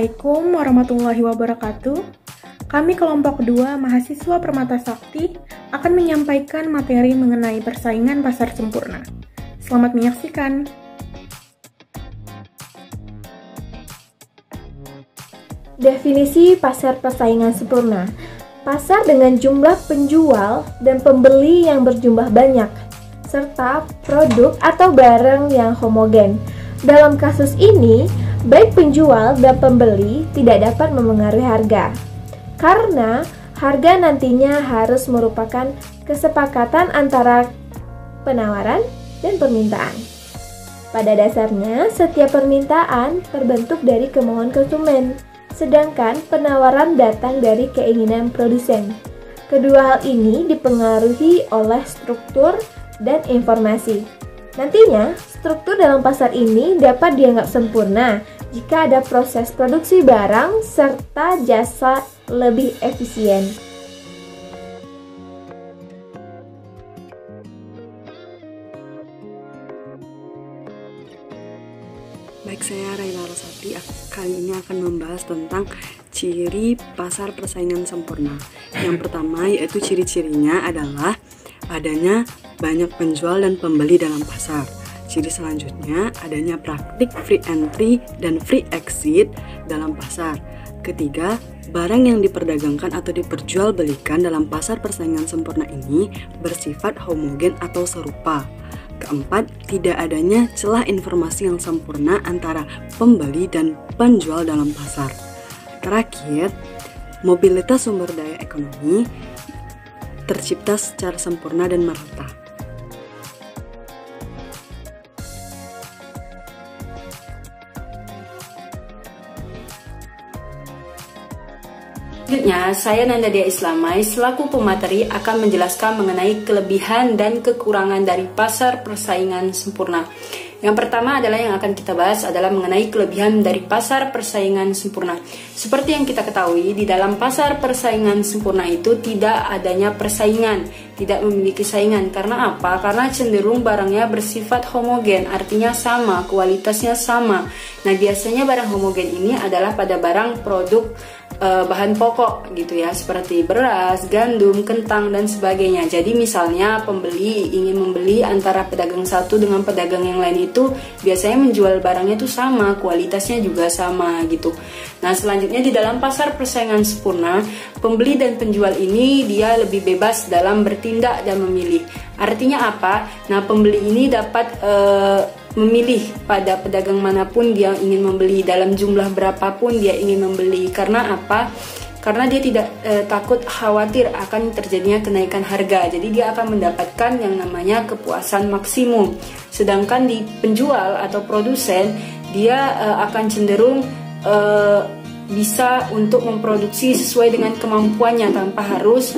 Assalamualaikum warahmatullahi wabarakatuh. Kami kelompok 2 mahasiswa Permata Sakti akan menyampaikan materi mengenai persaingan pasar sempurna. Selamat menyaksikan. Definisi pasar persaingan sempurna. Pasar dengan jumlah penjual dan pembeli yang berjumlah banyak, serta produk atau barang yang homogen. Dalam kasus ini, baik penjual dan pembeli tidak dapat memengaruhi harga, karena harga nantinya harus merupakan kesepakatan antara penawaran dan permintaan. Pada dasarnya, setiap permintaan terbentuk dari kemauan konsumen, sedangkan penawaran datang dari keinginan produsen. Kedua hal ini dipengaruhi oleh struktur dan informasi. Nantinya, struktur dalam pasar ini dapat dianggap sempurna jika ada proses produksi barang serta jasa lebih efisien. Baik, saya Raila Rosati. Kali ini akan membahas tentang ciri pasar persaingan sempurna. Yang pertama yaitu ciri-cirinya adalah adanya banyak penjual dan pembeli dalam pasar. Ciri selanjutnya adanya praktik free entry dan free exit dalam pasar. Ketiga, barang yang diperdagangkan atau diperjualbelikan dalam pasar persaingan sempurna ini bersifat homogen atau serupa. Keempat, tidak adanya celah informasi yang sempurna antara pembeli dan penjual dalam pasar. Terakhir, mobilitas sumber daya ekonomi tercipta secara sempurna dan merata. Selanjutnya, saya Nandadia Islamai selaku pemateri akan menjelaskan mengenai kelebihan dan kekurangan dari pasar persaingan sempurna. Yang pertama adalah yang akan kita bahas adalah mengenai kelebihan dari pasar persaingan sempurna. Seperti yang kita ketahui, di dalam pasar persaingan sempurna itu tidak adanya persaingan, tidak memiliki saingan. Karena apa? Karena cenderung barangnya bersifat homogen, artinya sama, kualitasnya sama. Nah, biasanya barang homogen ini adalah pada barang produk bahan pokok gitu ya, seperti beras, gandum, kentang dan sebagainya. Jadi misalnya pembeli ingin membeli antara pedagang satu dengan pedagang yang lain itu biasanya menjual barangnya itu sama, kualitasnya juga sama gitu. Nah, selanjutnya di dalam pasar persaingan sempurna, pembeli dan penjual ini dia lebih bebas dalam bertindak dan memilih. Artinya apa? Nah, pembeli ini dapat memilih pada pedagang manapun dia ingin membeli, dalam jumlah berapapun dia ingin membeli. Karena apa? Karena dia tidak takut khawatir akan terjadinya kenaikan harga. Jadi dia akan mendapatkan yang namanya kepuasan maksimum. Sedangkan di penjual atau produsen, dia akan cenderung bisa untuk memproduksi sesuai dengan kemampuannya tanpa harus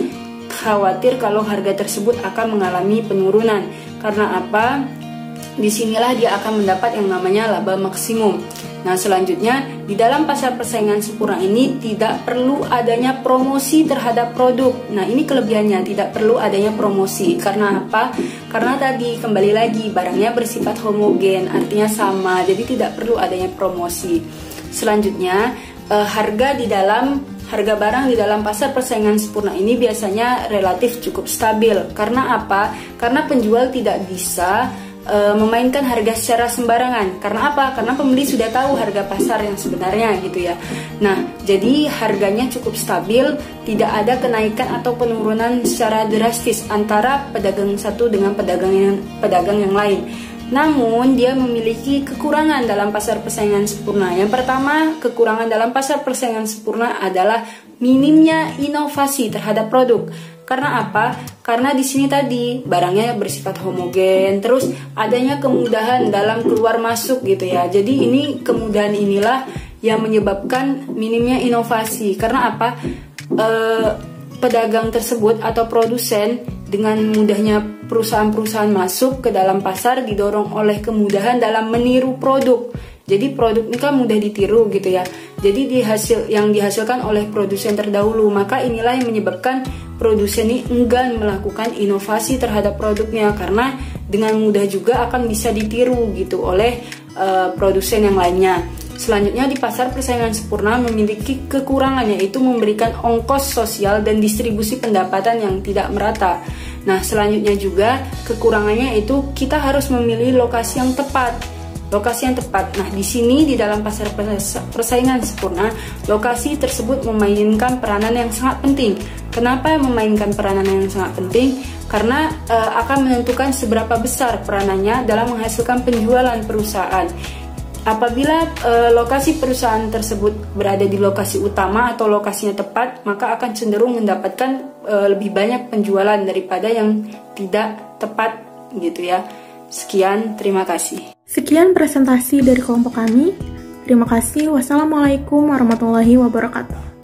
khawatir kalau harga tersebut akan mengalami penurunan. Karena apa? Disinilah dia akan mendapat yang namanya laba maksimum. Nah, selanjutnya di dalam pasar persaingan sempurna ini tidak perlu adanya promosi terhadap produk. Nah, ini kelebihannya, tidak perlu adanya promosi. Karena apa? Karena tadi kembali lagi barangnya bersifat homogen, artinya sama. Jadi tidak perlu adanya promosi. Selanjutnya, harga barang di dalam pasar persaingan sempurna ini biasanya relatif cukup stabil. Karena apa? Karena penjual tidak bisa memainkan harga secara sembarangan. Karena apa? Karena pembeli sudah tahu harga pasar yang sebenarnya gitu ya. Nah, jadi harganya cukup stabil, tidak ada kenaikan atau penurunan secara drastis antara pedagang satu dengan pedagang yang lain. Namun, dia memiliki kekurangan dalam pasar persaingan sempurna. Yang pertama, kekurangan dalam pasar persaingan sempurna adalah minimnya inovasi terhadap produk. Karena apa? Karena di sini tadi barangnya bersifat homogen, terus adanya kemudahan dalam keluar masuk gitu ya. Jadi ini kemudahan inilah yang menyebabkan minimnya inovasi. Karena apa? Pedagang tersebut atau produsen dengan mudahnya perusahaan-perusahaan masuk ke dalam pasar didorong oleh kemudahan dalam meniru produk. Jadi produk ini kan mudah ditiru gitu ya. Jadi yang dihasilkan oleh produsen terdahulu, maka inilah yang menyebabkan produsen ini enggan melakukan inovasi terhadap produknya karena dengan mudah juga akan bisa ditiru gitu oleh produsen yang lainnya. Selanjutnya, di pasar persaingan sempurna memiliki kekurangan, yaitu memberikan ongkos sosial dan distribusi pendapatan yang tidak merata. Nah, selanjutnya juga kekurangannya itu kita harus memilih lokasi yang tepat. Lokasi yang tepat. Nah, di sini di dalam pasar persaingan sempurna, lokasi tersebut memainkan peranan yang sangat penting. Kenapa memainkan peranan yang sangat penting? Karena akan menentukan seberapa besar peranannya dalam menghasilkan penjualan perusahaan. Apabila lokasi perusahaan tersebut berada di lokasi utama atau lokasinya tepat, maka akan cenderung mendapatkan lebih banyak penjualan daripada yang tidak tepat gitu ya. Sekian, terima kasih. Sekian presentasi dari kelompok kami. Terima kasih. Wassalamualaikum warahmatullahi wabarakatuh.